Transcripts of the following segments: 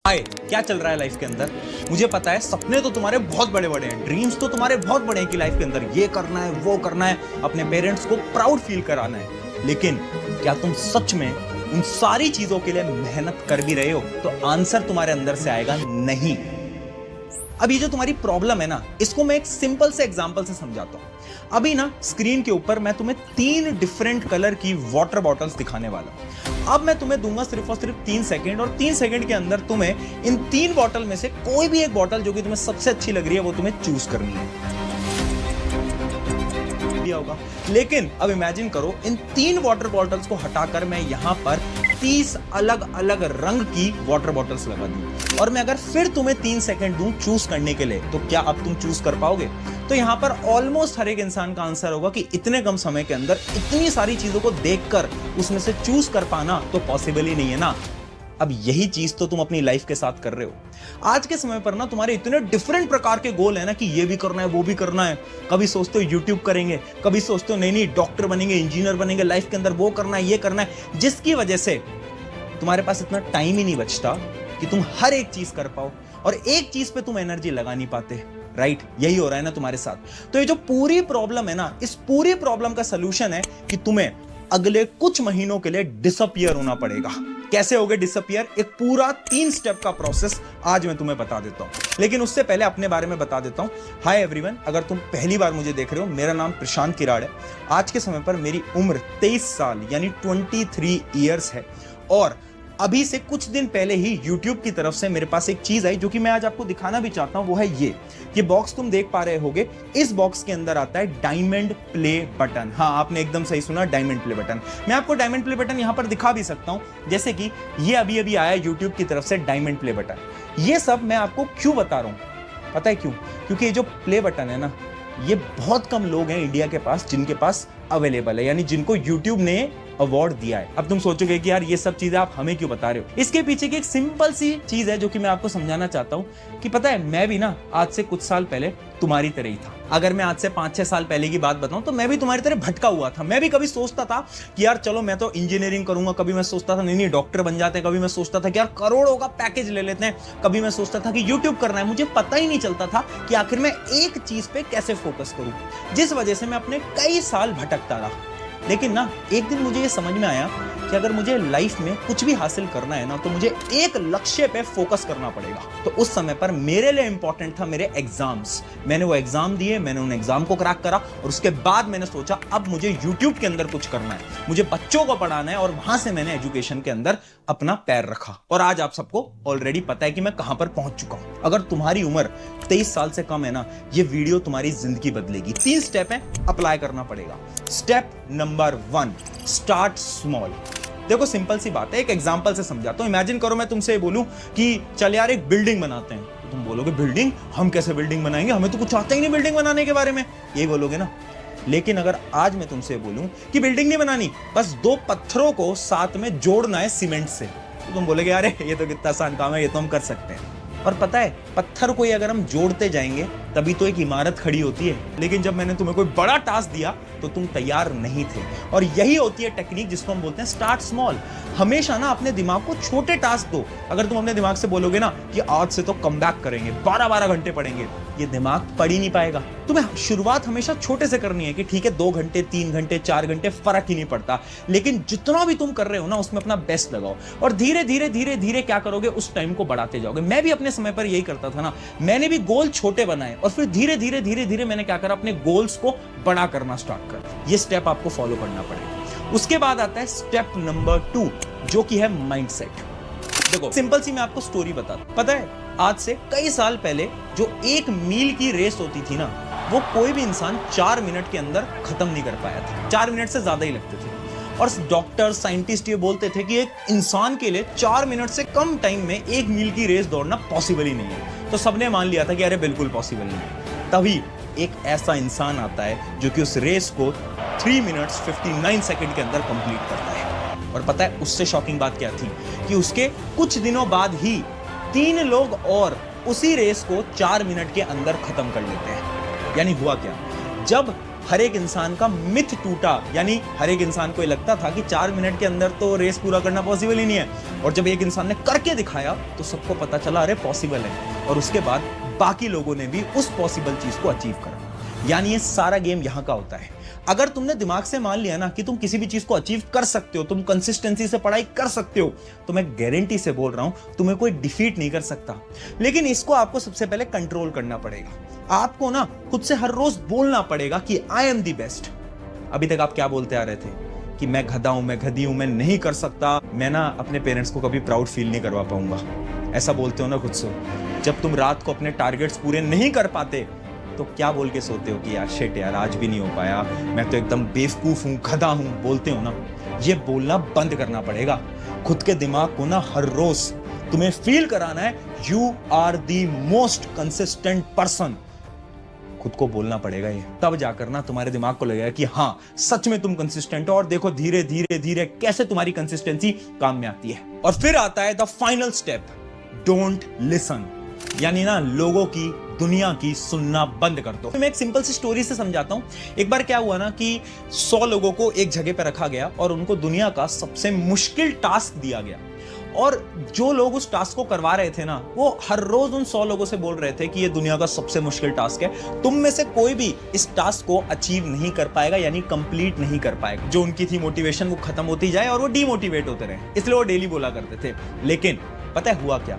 हाय, क्या चल रहा है लाइफ के अंदर? मुझे पता है सपने तो तुम्हारे बहुत बड़े बड़े हैं, ड्रीम्स तो तुम्हारे बहुत बड़े हैं कि लाइफ के अंदर ये करना है, वो करना है, अपने पेरेंट्स को प्राउड फील कराना है। लेकिन क्या तुम सच में उन सारी चीजों के लिए मेहनत कर भी रहे हो? तो आंसर तुम्हारे अंदर से आएगा नहीं। अब ये जो तुम्हारी प्रॉब्लम है ना, इसको मैं एक सिंपल से एग्जांपल से समझाता हूं। अभी ना स्क्रीन के ऊपर मैं तुम्हें 3 डिफरेंट कलर की वाटर बॉटल्स दिखाने वाला हूं। अब मैं तुम्हें दूंगा सिर्फ और सिर्फ 3 सेकंड, और 3 सेकंड के अंदर तुम्हें इन 3 बॉटल में से कोई भी एक बॉटल जो कि तुम्हें सबसे अच्छी लग रही है वो तुम्हें चूज करनी है। होगा। लेकिन अब इमेजिन करो, इन 3 वाटर बॉटल्स को हटाकर मैं यहां पर 30 अलग अलग रंग की वाटर बॉटल्स लगा दूं, और मैं अगर फिर तुम्हें 3 सेकंड दूं चूज करने के लिए, तो क्या अब तुम चूज कर पाओगे? तो यहां पर ऑलमोस्ट हर एक इंसान का आंसर होगा कि इतने कम समय के अंदर इतनी सारी चीजों को देखकर उसमें से चूज कर पाना तो पॉसिबल ही नहीं है ना। अब यही चीज तो तुम अपनी लाइफ के साथ कर रहे हो। आज के समय पर ना तुम्हारे इतने डिफरेंट प्रकार के गोल है ना कि ये भी करना है, वो भी करना है। कभी सोचते हो यूट्यूब करेंगे, कभी सोचते हो नहीं डॉक्टर बनेंगे, इंजीनियर बनेंगे, लाइफ के अंदर वो करना है, ये करना है, जिसकी वजह से तुम्हारे पास इतना टाइम ही नहीं बचता कि तुम हर एक चीज कर पाओ, और एक चीज पे तुम एनर्जी लगा नहीं पाते। राइट, यही हो रहा है ना तुम्हारे साथ। तो ये जो पूरी प्रॉब्लम है ना, इस पूरी प्रॉब्लम का सलूशन है कि तुम्हें अगले कुछ महीनों के लिए डिसअपियर होना पड़ेगा। कैसे होगे डिसअपियर? एक पूरा 3 स्टेप का प्रोसेस आज मैं तुम्हें बता देता हूं। लेकिन उससे पहले अपने बारे में बता देता हूं। हाय एवरीवन, अगर तुम पहली बार मुझे देख रहे हो, मेरा नाम प्रशांत किराड़ है। आज के समय पर मेरी उम्र 23 साल यानी 23 ईयर्स है, और अभी से कुछ दिन पहले ही YouTube की तरफ से मेरे पास एक चीज आई जो कि मैं आज आपको दिखाना भी चाहता हूं। वो है ये बॉक्स तुम देख पा रहे होगे। इस बॉक्स के अंदर आता है डायमंड प्ले बटन। हाँ, आपने एकदम सही सुना, डायमंड प्ले बटन। मैं आपको डायमंड प्ले बटन यहां पर दिखा भी सकता हूं, जैसे कि ये अभी अभी आया YouTube की तरफ से डायमंड प्ले बटन। ये सब मैं आपको क्यों बता रहा हूं? पता है क्यों? क्योंकि ये जो प्ले बटन है ना, ये बहुत कम लोग हैं इंडिया के पास जिनके पास अवेलेबल है, यानी जिनको YouTube ने अवार्ड दिया है। अब तुम सोचोगे कि यार ये सब चीजें आप हमें क्यों बता रहे हो? इसके पीछे की एक सिंपल सी चीज है जो कि मैं आपको समझाना चाहता हूं कि पता है, मैं भी ना आज से कुछ साल पहले तुम्हारी तरह ही था। अगर मैं आज से 5-6 साल पहले की बात बताऊं तो मैं भी तुम्हारी तरह भटका हुआ था। मैं भी कभी सोचता था कि यार चलो मैं तो इंजीनियरिंग करूंगा, कभी मैं सोचता था नहीं डॉक्टर बन जाते हैं, कभी मैं सोचता था कि यार करोड़ों का पैकेज ले लेते हैं, कभी मैं सोचता था कि यूट्यूब करना है। मुझे पता ही नहीं चलता था कि आखिर मैं एक चीज पे कैसे फोकस करूं, जिस वजह से मैं अपने कई साल भटकता रहा। लेकिन ना एक दिन मुझे ये समझ में आया कि अगर मुझे लाइफ में कुछ भी हासिल करना है ना, तो मुझे एक लक्ष्य पे फोकस करना पड़ेगा। तो उस समय पर मेरे लिए इंपॉर्टेंट था मेरे एग्जाम्स। मैंने वो एग्जाम दिए, मैंने उन एग्जाम को क्रैक करा, और उसके बाद मैंने सोचा अब मुझे यूट्यूब के अंदर कुछ करना है, मुझे बच्चों को पढ़ाना है, और वहां से मैंने एजुकेशन के अंदर अपना पैर रखा। और आज आप सबको ऑलरेडी पता है कि मैं कहां पर पहुंच चुका हूं। अगर तुम्हारी उम्र 23 साल से कम है ना, ये वीडियो तुम्हारी जिंदगी बदलेगी। 3 स्टेप है, अप्लाई करना पड़ेगा। Step number 1, start small. देखो सिंपल सी बात है, एक एग्जांपल से समझाता हूं। इमेजिन करो मैं तुमसे बोलूं कि चल यार एक बिल्डिंग बनाते हैं, तो तुम बोलोगे बिल्डिंग? हम कैसे बिल्डिंग बनाएंगे, हमें तो कुछ आता ही नहीं बिल्डिंग बनाने के बारे में, यही बोलोगे ना। लेकिन अगर आज मैं तुमसे बोलूं कि बिल्डिंग नहीं बनानी, बस 2 पत्थरों को साथ में जोड़ना है सीमेंट से, तो तुम बोलोगे अरे ये तो कितना आसान काम है, ये तो हम कर सकते हैं। और पता है, पत्थर को अगर हम जोड़ते जाएंगे तभी तो एक इमारत खड़ी होती है। लेकिन जब मैंने तुम्हें कोई बड़ा टास्क दिया तो तुम तैयार नहीं थे। और यही होती है टेक्निक जिसको हम बोलते हैं स्टार्ट स्मॉल। हमेशा ना अपने दिमाग को छोटे टास्क दो। अगर तुम अपने दिमाग से बोलोगे ना कि आज से तो कम बैक करेंगे, 12-12 घंटे पढ़ेंगे, ये दिमाग पढ़ ही नहीं पाएगा। तुम्हें शुरुआत हमेशा छोटे से करनी है कि ठीक है 2 घंटे, 3 घंटे, 4 घंटे, फर्क ही नहीं पड़ता। लेकिन जितना भी तुम कर रहे हो ना, उसमें अपना बेस्ट लगाओ, और धीरे धीरे धीरे धीरे क्या करोगे, उस टाइम को बढ़ाते जाओगे। मैं भी अपने समय पर यही करता था ना, मैंने भी गोल छोटे बनाए, और फिर धीरे धीरे मैंने क्या करा, अपने गोल्स को बड़ा करना स्टार्ट कर। ये स्टेप आपको फॉलो करना पड़ेगा। उसके बाद आता है स्टेप नंबर 2, जो कि है माइंडसेट। देखो सिंपल सी मैं आपको स्टोरी बताता हूं। पता है, आज से कई साल पहले जो 1 मील की रेस होती थी ना, वो कोई भी इंसान 4 मिनट के अंदर खत्म नहीं कर पाया था। 4 मिनट से ज्यादा ही लगते थे। और डॉक्टर, साइंटिस्ट ये बोलते थे कि एक इंसान के लिए 4 मिनट से कम टाइम में 1 मील की रेस दौड़ना पॉसिबल ही नहीं है। तो सबने मान लिया था कि अरे बिल्कुल पॉसिबल नहीं है। तभी एक ऐसा इंसान आता है जो कि उस रेस को 3 मिनट्स 59 सेकंड के अंदर कंप्लीट करता है। और पता है उससे शॉकिंग बात क्या थी, कि उसके कुछ दिनों बाद ही 3 लोग और उसी रेस को 4 मिनट के अंदर खत्म कर लेते हैं। यानी हुआ क्या, जब हर एक इंसान का मिथ टूटा, यानी हर एक इंसान को ये लगता था कि 4 मिनट के अंदर तो रेस पूरा करना पॉसिबल ही नहीं है, और जब एक इंसान ने करके दिखाया तो सबको पता चला अरे पॉसिबल है, और उसके बाद बाकी लोगों ने भी उस पॉसिबल चीज को अचीव करा। यानी ये सारा गेम यहां का होता है। अगर तुमने दिमाग से मान लिया ना कि तुम किसी भी चीज को अचीव कर सकते हो, तुम कंसिस्टेंसी से पढ़ाई कर सकते हो, तो मैं गारंटी से बोल रहा हूं तुम्हें कोई डिफीट नहीं कर सकता। लेकिन इसको आपको सबसे पहले कंट्रोल करना पड़ेगा। आपको ना खुद से हर रोज बोलना पड़ेगा कि आई एम द बेस्ट। अभी तक आप क्या बोलते आ रहे थे कि मैं गधा हूं, मैं गधी हूं, मैं नहीं कर सकता, मैं ना अपने पेरेंट्स को कभी प्राउड फील नहीं करवा पाऊंगा, ऐसा बोलते हो ना खुद से। जब तुम रात को अपने टारगेट्स पूरे नहीं कर पाते तो क्या बोल के सोते हो कि यार शिट यार आज भी नहीं हो पाया, मैं तो एकदम बेवकूफ हूं, गधा हूं, बोलते हो ना। ये बोलना बंद करना पड़ेगा। खुद के दिमाग को ना हर रोज तुम्हें फील कराना है you are the most consistent person. खुद को बोलना पड़ेगा ये, तब जाकर ना तुम्हारे दिमाग को लगेगा कि हाँ सच में तुम कंसिस्टेंट हो, और देखो धीरे धीरे धीरे कैसे तुम्हारी कंसिस्टेंसी काम में आती है। और फिर आता है the final step, don't listen. यानी ना लोगों की, दुनिया की सुनना बंद कर दो। मैं एक सिंपल सी स्टोरी से समझाता हूं। एक बार क्या हुआ ना कि 100 लोगों को एक जगह पर रखा गया और उनको दुनिया का सबसे मुश्किल टास्क दिया गया, और जो लोग उस टास्क को करवा रहे थे ना, वो हर रोज उन 100 लोगों से बोल रहे थे कि ये दुनिया का सबसे मुश्किल टास्क है, तुम में से कोई भी इस टास्क को अचीव नहीं कर पाएगा, यानी कंप्लीट नहीं कर पाएगा। जो उनकी थी मोटिवेशन वो खत्म होती जाए और वो डीमोटिवेट होते रहे, इसलिए वो डेली बोला करते थे। लेकिन पता है हुआ क्या,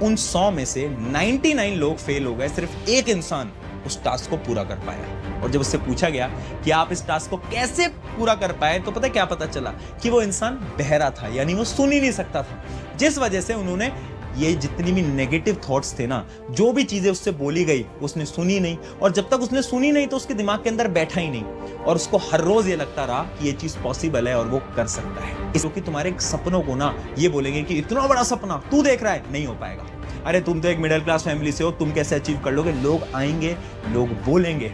उन 100 में से 99 लोग फेल हो गए, सिर्फ एक इंसान उस टास्क को पूरा कर पाया। और जब उससे पूछा गया कि आप इस टास्क को कैसे पूरा कर पाए, तो पता क्या पता चला कि वो इंसान बहरा था, यानी वो सुन ही नहीं सकता था। जिस वजह से उन्होंने ये जितनी भी नेगेटिव थॉट्स थे ना, जो भी चीजें उससे बोली गई उसने सुनी नहीं, और जब तक उसने सुनी नहीं तो उसके दिमाग के अंदर बैठा ही नहीं, और उसको हर रोज ये लगता रहा कि ये चीज पॉसिबल है और वो कर सकता है। क्योंकि तुम्हारे सपनों को ना ये बोलेंगे कि इतना बड़ा सपना तू देख रहा है, नहीं हो पाएगा, अरे तुम तो एक मिडिल क्लास फैमिली से हो, तुम कैसे अचीव कर लोगे। लोग आएंगे, लोग बोलेंगे,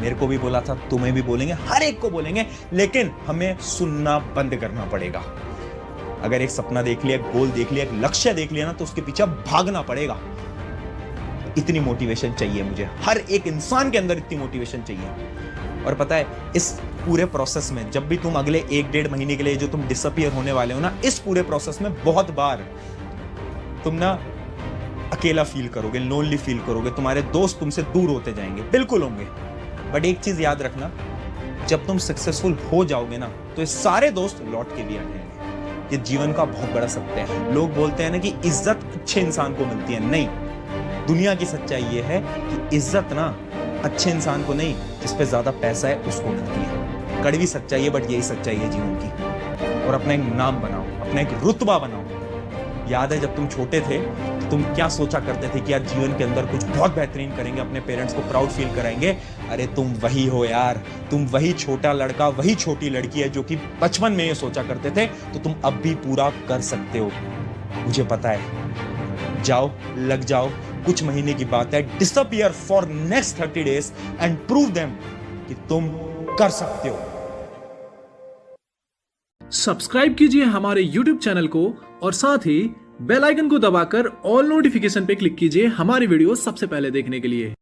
मेरे को भी बोला था, तुम्हें भी बोलेंगे, हर एक को बोलेंगे, लेकिन हमें सुनना बंद करना पड़ेगा। अगर एक सपना देख लिया, एक गोल देख लिया, एक लक्ष्य देख लिया ना, तो उसके पीछे भागना पड़ेगा। इतनी मोटिवेशन चाहिए मुझे, हर एक इंसान के अंदर इतनी मोटिवेशन चाहिए। और पता है इस पूरे प्रोसेस में जब भी तुम अगले 1-1.5 महीने के लिए जो तुम डिसअपीयर होने वाले हो ना, इस पूरे प्रोसेस में बहुत बार तुम ना अकेला फील करोगे, लोनली फील करोगे, तुम्हारे दोस्त तुमसे दूर होते जाएंगे, बिल्कुल होंगे। बट एक चीज याद रखना, जब तुम सक्सेसफुल हो जाओगे ना, तो ये सारे दोस्त लौट के भी आ जाएंगे। ये जीवन का बहुत बड़ा सत्य है। लोग बोलते हैं ना कि इज्जत अच्छे इंसान को मिलती है, नहीं, दुनिया की सच्चाई ये है कि इज्जत ना अच्छे इंसान को नहीं, जिस पे ज्यादा पैसा है उसको मिलती है। कड़वी सच्चाई है, बट यही सच्चाई है जीवन की। और अपना एक नाम बनाओ, अपना एक रुतबा बनाओ। याद है जब तुम छोटे थे तो तुम क्या सोचा करते थे कि यार जीवन के अंदर कुछ बहुत बेहतरीन करेंगे, अपने पेरेंट्स को प्राउड फील कराएंगे। अरे तुम वही हो यार, तुम वही छोटा लड़का, वही छोटी लड़की है जो कि बचपन में ये सोचा करते थे, तो तुम अब भी पूरा कर सकते हो, मुझे पता है। जाओ, लग जाओ, कुछ महीने की बात है, disappear for next 30 days and prove them कि तुम कर सकते हो। सब्सक्राइब कीजिए हमारे YouTube चैनल को और साथ ही बेल आइकन को दबाकर ऑल नोटिफिकेशन पे क्लिक कीजिए हमारी वीडियो सबसे पहले देखने के लिए।